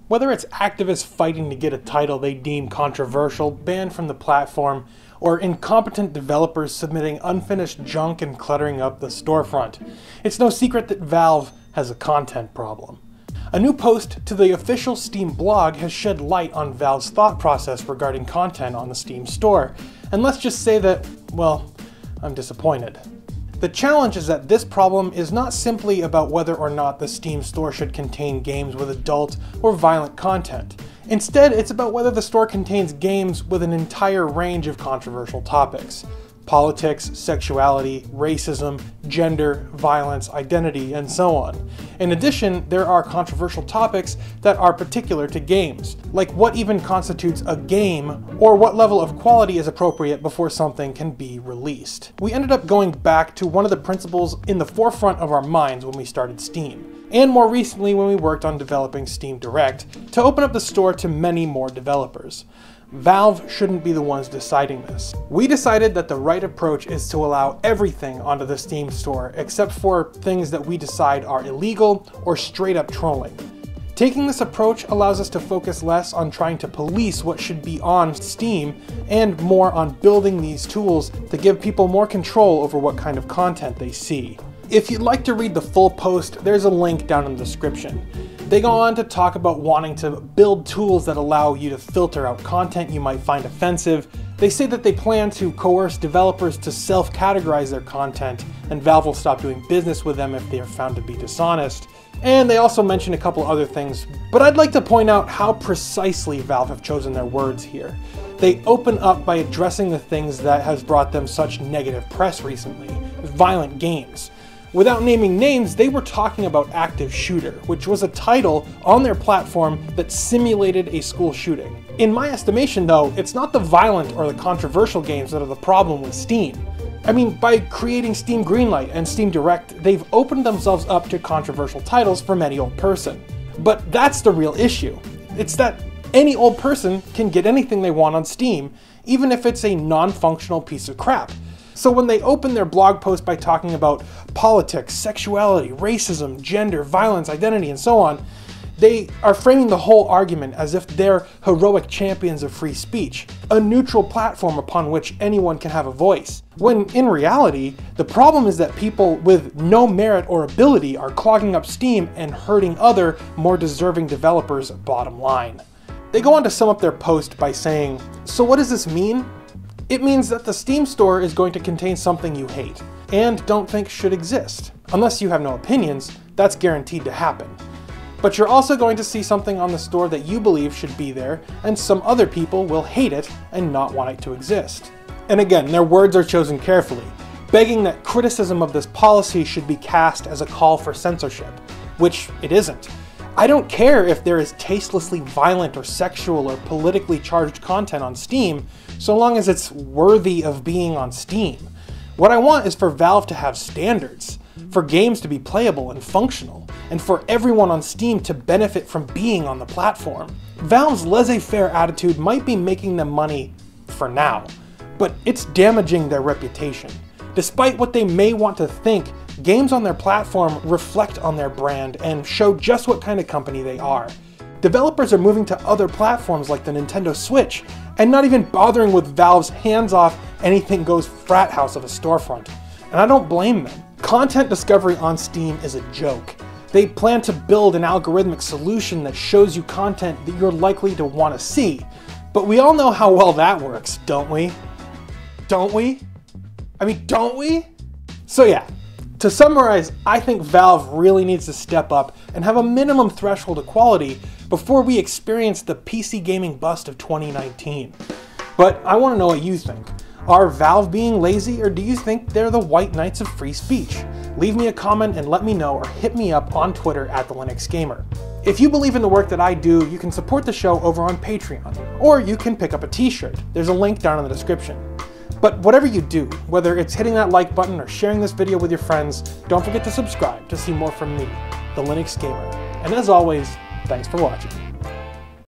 Whether it's activists fighting to get a title they deem controversial banned from the platform, or incompetent developers submitting unfinished junk and cluttering up the storefront, it's no secret that Valve has a content problem. A new post to the official Steam blog has shed light on Valve's thought process regarding content on the Steam store, and let's just say that, well, I'm disappointed. The challenge is that this problem is not simply about whether or not the Steam store should contain games with adult or violent content. Instead, it's about whether the store contains games with an entire range of controversial topics. Politics, sexuality, racism, gender, violence, identity, and so on. In addition, there are controversial topics that are particular to games, like what even constitutes a game, or what level of quality is appropriate before something can be released. We ended up going back to one of the principles in the forefront of our minds when we started Steam, and more recently when we worked on developing Steam Direct, to open up the store to many more developers. Valve shouldn't be the ones deciding this. We decided that the right approach is to allow everything onto the Steam store except for things that we decide are illegal or straight up trolling. Taking this approach allows us to focus less on trying to police what should be on Steam and more on building these tools to give people more control over what kind of content they see. If you'd like to read the full post, there's a link down in the description. They go on to talk about wanting to build tools that allow you to filter out content you might find offensive. They say that they plan to coerce developers to self-categorize their content, and Valve will stop doing business with them if they are found to be dishonest. And they also mention a couple other things, but I'd like to point out how precisely Valve have chosen their words here. They open up by addressing the things that has brought them such negative press recently, violent games. Without naming names, they were talking about Active Shooter, which was a title on their platform that simulated a school shooting. In my estimation though, it's not the violent or the controversial games that are the problem with Steam. I mean, by creating Steam Greenlight and Steam Direct, they've opened themselves up to controversial titles for any old person. But that's the real issue. It's that any old person can get anything they want on Steam, even if it's a non-functional piece of crap. So when they open their blog post by talking about politics, sexuality, racism, gender, violence, identity, and so on, they are framing the whole argument as if they're heroic champions of free speech, a neutral platform upon which anyone can have a voice. When in reality, the problem is that people with no merit or ability are clogging up Steam and hurting other, more deserving developers' bottom line. They go on to sum up their post by saying, "So what does this mean? It means that the Steam store is going to contain something you hate, and don't think should exist. Unless you have no opinions, that's guaranteed to happen. But you're also going to see something on the store that you believe should be there, and some other people will hate it and not want it to exist." And again, their words are chosen carefully, begging that criticism of this policy should be cast as a call for censorship, which it isn't. I don't care if there is tastelessly violent or sexual or politically charged content on Steam, so long as it's worthy of being on Steam. What I want is for Valve to have standards, for games to be playable and functional, and for everyone on Steam to benefit from being on the platform. Valve's laissez-faire attitude might be making them money for now, but it's damaging their reputation. Despite what they may want to think, games on their platform reflect on their brand and show just what kind of company they are. Developers are moving to other platforms like the Nintendo Switch, and not even bothering with Valve's hands-off, anything-goes frat house of a storefront. And I don't blame them. Content discovery on Steam is a joke. They plan to build an algorithmic solution that shows you content that you're likely to want to see. But we all know how well that works, don't we? Don't we? I mean, don't we? So yeah. To summarize, I think Valve really needs to step up and have a minimum threshold of quality before we experience the PC gaming bust of 2019. But I want to know what you think. Are Valve being lazy, or do you think they're the white knights of free speech? Leave me a comment and let me know, or hit me up on Twitter at @TheLinuxGamer. If you believe in the work that I do, you can support the show over on Patreon, or you can pick up a t-shirt. There's a link down in the description. But whatever you do, whether it's hitting that like button or sharing this video with your friends, don't forget to subscribe to see more from me, the Linux Gamer. And as always, thanks for watching.